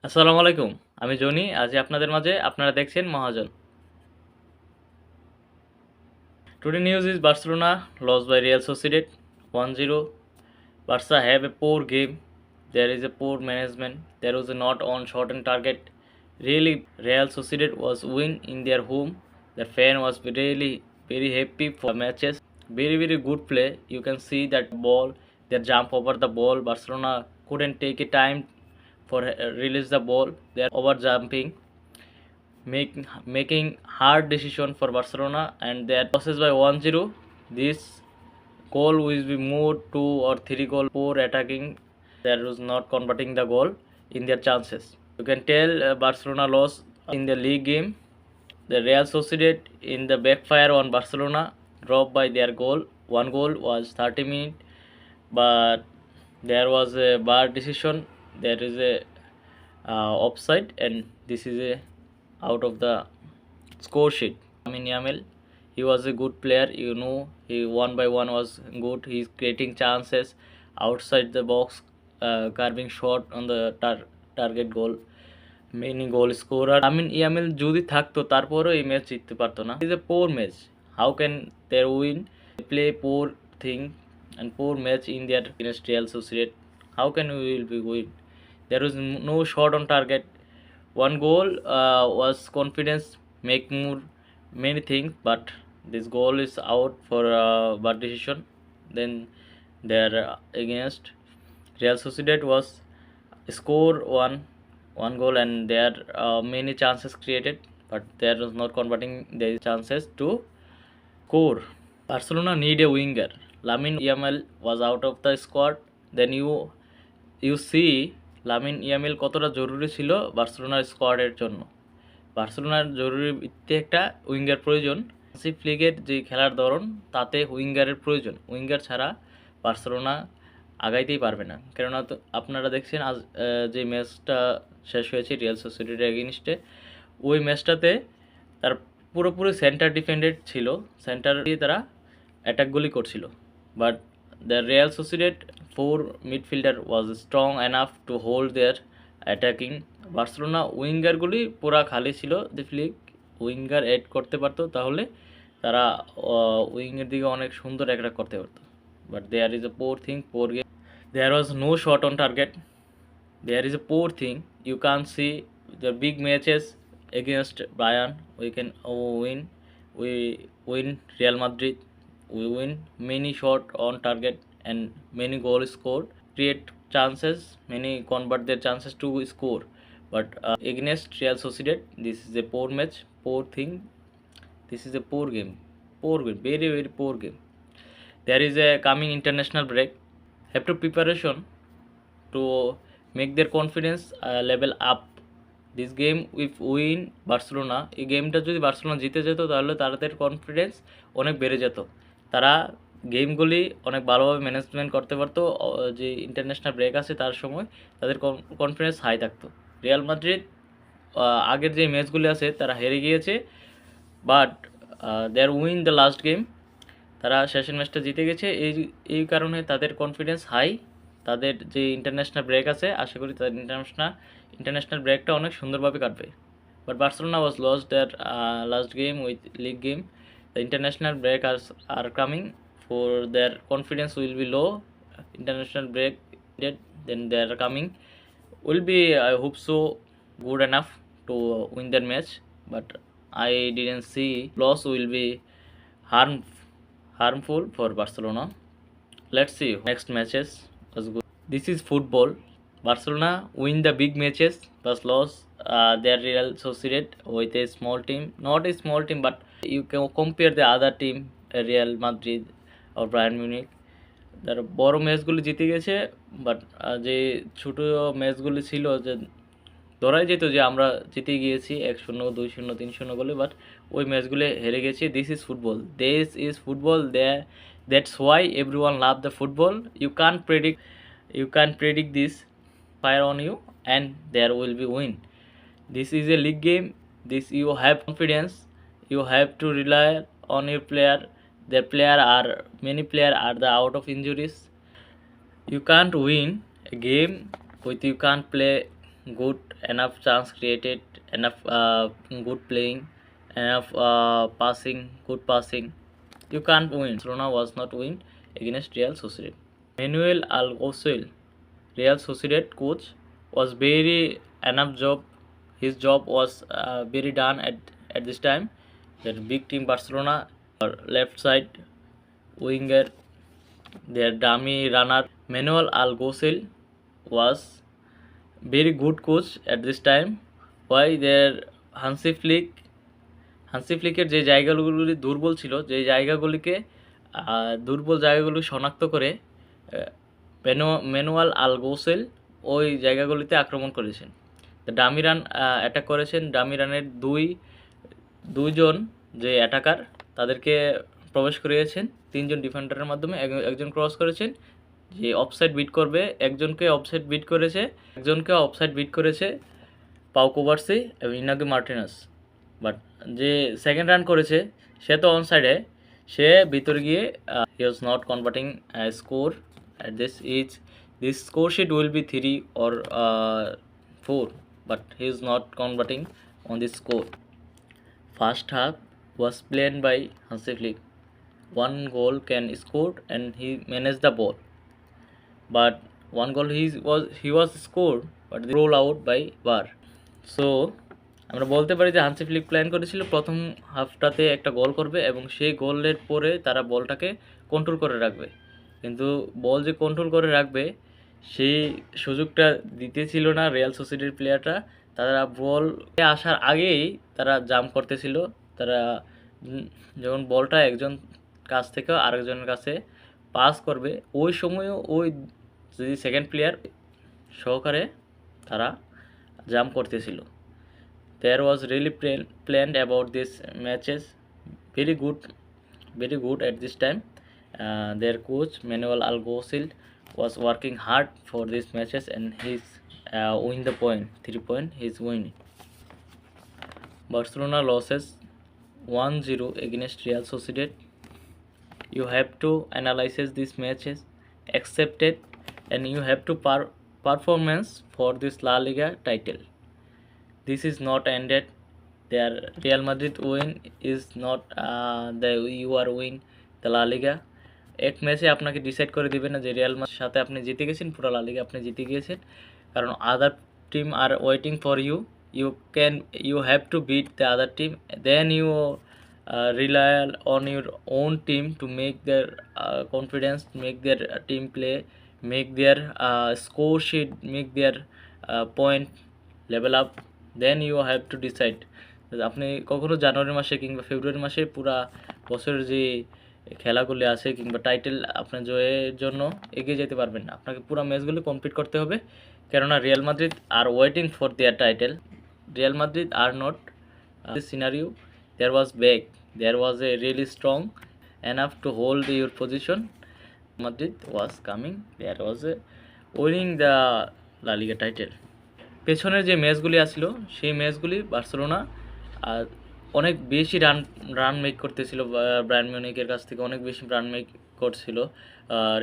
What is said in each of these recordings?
আসসালামু আলাইকুম। আমি জনি। আজ আপনাদের মাঝে আপনারা দেখছেন মহাজন। Today news is Barcelona lost by Real Sociedad 1-0. Barca have a poor game. There is a poor management. There was a not on shot and target. Really, Real Sociedad was win in their home. The fan was really very happy for matches. Very good play. You can see that ball. They jump over the ball. Barcelona couldn't take a time for release the ball. They are over jumping making hard decision for Barcelona, and they are losses by 1-0. This goal will be more 2 or 3 goal poor attacking. There was not converting the goal in their chances. You can tell Barcelona lost in the league game. The Real Sociedad in the backfire on Barcelona dropped by their goal. One goal was 30 minutes, but there was a bar decision. There is a offside, and this is a out of the score sheet. Lamine Yamal, he was a good player. He one by one was good. He's creating chances outside the box, carving shot on the target goal. Many goal scorer. Lamine Yamal যদি থাকতো তারপরও এই match জিততে পারতো না. It is a poor match. How can they win? They play poor thing and poor match in their against Real Sociedad. How can we will be win? There was no shot on target. One goal was confidence, make more many things, but this goal is out for bad decision. Then their against Real Sociedad was score one goal, and there are many chances created, but there was not converting the chances to score. Barcelona need a winger. Lamine Yamal was out of the squad. Then you see Lamine Yamal কতটা জরুরি ছিল বার্সেলোনার স্কোয়াডের জন্য। বার্সেলোনার জরুরি ভিত্তিতে একটা winger প্রয়োজন। হান্সি ফ্লিকের যে খেলার ধরন তাতে উইঙ্গারের প্রয়োজন। উইঙ্গার ছাড়া বার্সেলোনা আগাইতেই পারবে না। কেননা তো আপনারা দেখছেন আজ যে ম্যাচটা শেষ হয়েছে রিয়াল সোসাইটির এগেইনস্টে, ওই ম্যাচটাতে তার পুরোপুরি সেন্টার ডিফেন্ডেড ছিল, সেন্টার দিয়ে তারা অ্যাটাকগুলি করছিল। বাট দ্য রিয়াল সোসাইটির 4 midfielder was strong enough to hold their attacking. Barcelona উইঙ্গারগুলি পুরা খালি ছিল। দি ফ্লিক উইঙ্গার অ্যাড করতে পারতো, তাহলে তারা উইংয়ের দিকে অনেক সুন্দর অ্যাটাক করতে পারতো। But there is a poor game. There was no shot on target. There is a poor thing. You can see the big matches against Bayern we can win. We win Real Madrid, we win many shot on target and many goals scored, create chances, many convert their chances to score. But against Real Sociedad, this is a poor match, poor thing. This is a poor game, very poor game. There is a coming international break. Have to preparation to make their confidence level up. This game wife win Barcelona, এই গেমটা যদি Barcelona জিতে যেত তাহলে তাদের confidence অনেক বেড়ে যেত। তারা গেমগুলি অনেক ভালোভাবে ম্যানেজমেন্ট করতে পারতো। যে ইন্টারন্যাশনাল ব্রেক আছে তার সময় তাদের কনফিডেন্স হাই থাকতো। রিয়াল মাদ্রিদ আগের যে ম্যাচগুলি আছে তারা হেরে গিয়েছে, but there win the last game. তারা শেষের ম্যাচটা জিতে গেছে, এই কারণে তাদের কনফিডেন্স হাই। তাদের যে ইন্টারন্যাশনাল ব্রেক আছে, আশা করি তাদের ইন্টারন্যাশনাল ব্রেকটা অনেক সুন্দরভাবে কাটবে। But Barcelona was lost their last game with league game. The international break are coming for their confidence will be low. International break then they are coming will be, I hope so, good enough to win their match, but I didn't see loss will be harmful for Barcelona. Let's see next matches was good. This is football. Barcelona win the big matches but lost their Real Sociedad with a small team. Not a small team, but you can compare the other team, Real Madrid or Bayern Munich. তারা বড় ম্যাচগুলি জিতে গেছে, but যে ছোটো ম্যাচগুলি ছিল যে ধরাই যেত যে আমরা জিতে গিয়েছি 1-0, 2-0, 3-0 গোলে, বাট ওই ম্যাচগুলো হেরে গেছি। This is football that's why everyone love the football. You can predict this fire on you and there will be win. This is a league game. This you have confidence. You have to rely on your player. Many player are the out of injuries. You can't win a game with you can't play good enough chance created, enough good playing, enough passing, good passing. You can't win. Barcelona was not win against Real Sociedad. Manuel Alguacil, Real Sociedad coach, was very enough job. His job was very done at this time. That big team Barcelona, left side winger, their dummy runner Manuel Alguacil was very good coach at this time. Why their Hansi Flick Hansi ফ্লিকের যে জায়গাগুলি দুর্বল ছিল, যে জায়গাগুলিকে দুর্বল জায়গাগুলি শনাক্ত করে ম্যানুয়াল আলগোসেল ওই জায়গাগুলিতে আক্রমণ করেছেন। ডামি রান অ্যাটাক করেছেন। ডামি রানের দুইজন যে অ্যাটাকার তাদেরকে প্রবেশ করিয়েছেন 3 জন ডিফেন্ডারের মাধ্যমে। একজন ক্রস করেছেন, যে অফসাইড বিট করবে একজনকে অফসাইড বিট করেছে পাউ কোভার্সি এবং ইনাগো মার্টিনেস। বাট যে সেকেন্ড রান করেছে সে তো অন সাইডে, সে ভিতরে গিয়ে he was not converting score at this score sheet will be 3 or 4, but he is not converting on this score. First half was played by Hansi Flick. One goal can scored and he managed the ball, but one goal he was scored but they roll out by VAR. So আমরা বলতে পারি যে Hansi Flick plan করেছিল প্রথম হাফটাতে একটা গোল করবে এবং সেই গোলের পরে তারা বলটাকে কন্ট্রোল করে রাখবে, কিন্তু বল যে কন্ট্রোল করে রাখবে সেই সুযোগটা দিতেছিল না রিয়াল সোসাইটির প্লেয়াররা। তারা বল আসার আগেই তারা জাম্প করতেছিল। তারা যখন বলটা একজন কাছ থেকে আরেকজনের কাছে পাস করবে ওই সময়ও ওই যদি সেকেন্ড প্লেয়ার সহকারে তারা জাম্প করতেছিল। There was really planned about these matches. Very good at this time. Their coach Manuel Alguacil was working hard for these matches and he's win the point 3 point. He's winning. Barcelona losses 1-0 against Real Sociedad. You have to analyze these matches, accept it, and you have to performance for this La Liga title. This is not ended. Their Real Madrid win is not you are win the La Liga. এক ম্যাচে আপনাকে decide করে দিবে না যে Real মাদ্রিদের সাথে আপনি জিতে গেছেন, পুরো লা লিগা আপনি জিতে গিয়েছেন, কারণ other team are waiting for you. you have to beat the other team, then you rely on your own team to make their confidence, make their team play, make their score sheet, make their point level up, then you have to decide. আপনি কখনো জানুয়ারি মাসে কিংবা ফেব্রুয়ারি মাসে পুরা বছরের যে খেলাগুলি আছে কিংবা টাইটেল আপনার জয়ের জন্য এগিয়ে যেতে পারবেন না। আপনাকে পুরো ম্যাচগুলি কমপ্লিট করতে হবে, কেননা Real Madrid R waiting for their title. Real Madrid are not this scenario. There was a really strong enough to hold your position. Madrid was coming, there was a winning the La Liga title. পেছনের যে ম্যাচগুলি আসলো সেই ম্যাচগুলি Barcelona অনেক বেশি run make করতেছিল, Bayern মিউনিখের কাছ থেকে অনেক বেশি রান মেক করছিল,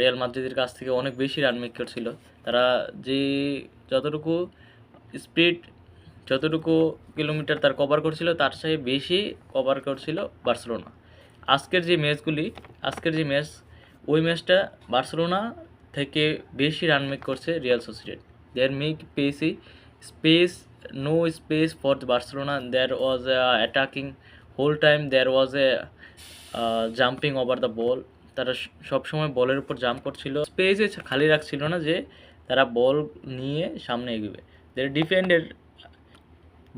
রিয়াল মাদ্রিদের কাছ থেকে অনেক বেশি রান মেক করছিল। তারা যে যতটুকু স্পিড যতটুকু কিলোমিটার তার কভার করছিল তার চেয়ে বেশি কভার করছিল বার্সেলোনা। আজকের যে ম্যাচ ওই ম্যাচটা বার্সেলোনা থেকে বেশি রান মেক করছে Real Sociedad. There make no space for the Barcelona. There was attacking whole time, there was a jumping over the ball. তারা সব সময় বলের উপর জাম্প করছিল, স্পেসে খালি রাখছিল না যে তারা বল নিয়ে সামনে এগোবে। their defender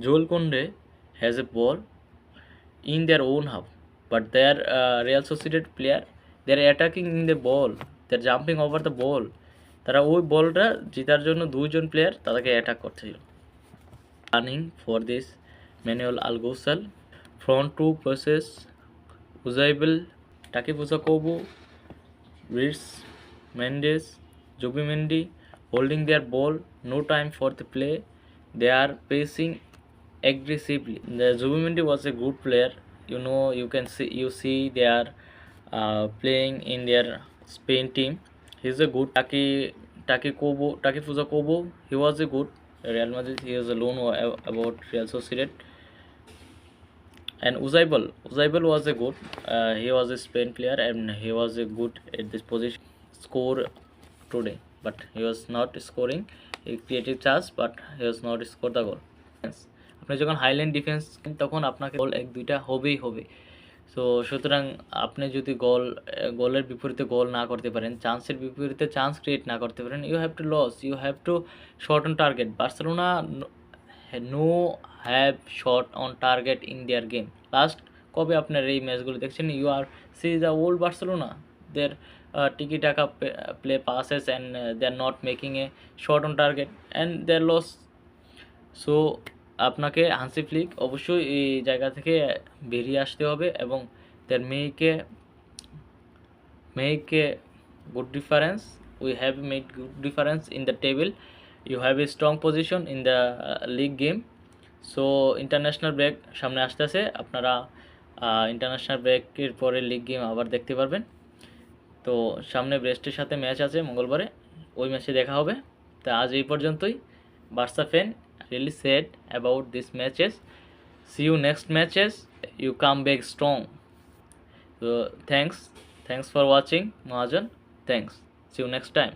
Joel Koundé has a ball in their own half, but their Real Sociedad player, they are attacking in the ball, they are jumping over the ball. তারা ওই বলটা জেতার জন্য দুইজন প্লেয়ার তাদেরকে অ্যাটাক করছিল। Running for this Manuel Alguacil, front two passes, Uzaibil, Takefusa Kobo, Brice Mendes, Zubimendi holding their ball, no time for the play, they are pacing aggressively. The Zubimendi was a good player, you see they are playing in their Spain team. He's a good Takefusa Kobo, he was a good Real Madrid. He was alone about Real Sociedad. And Uzaibel was a good. He was a Spain player and he was a good at this position. Score today, but he was not scoring. He created chance, but he was not score the goal. আপনি যখন highland defence তখন আপনাকে গোল এক দুইটা হবেই হবে। So সুতরাং আপনি যদি গোলের বিপরীতে গোল না করতে পারেন, চান্সের বিপরীতে চান্স ক্রিয়েট না করতে পারেন, you have to lose, you have to shot on target. Barcelona no have shot on target in their game. Last কবে আপনার এই ম্যাচগুলো দেখছেন? You are see the old Barcelona, their tiki taka play passes and they are not making a shot on target and they are lost. So আপনাকে Hansi Flick অবশ্যই এই জায়গা থেকে বেরিয়ে আসতে হবে এবং তার make a good difference. We have made good difference in the table. You have a strong position in the league game. So international break সামনে আসতেছে, আপনারা ইন্টারন্যাশনাল ব্রেকের পরে লিগ গেম আবার দেখতে পারবেন। তো সামনে ব্রেস্টের সাথে ম্যাচ আছে মঙ্গলবারে, ওই ম্যাচে দেখা হবে। তা আজ এই পর্যন্তই। Barca fan really sad about these matches. See you next matches. You come back strong. So thanks for watching, Mahajan. Thanks. See you next time.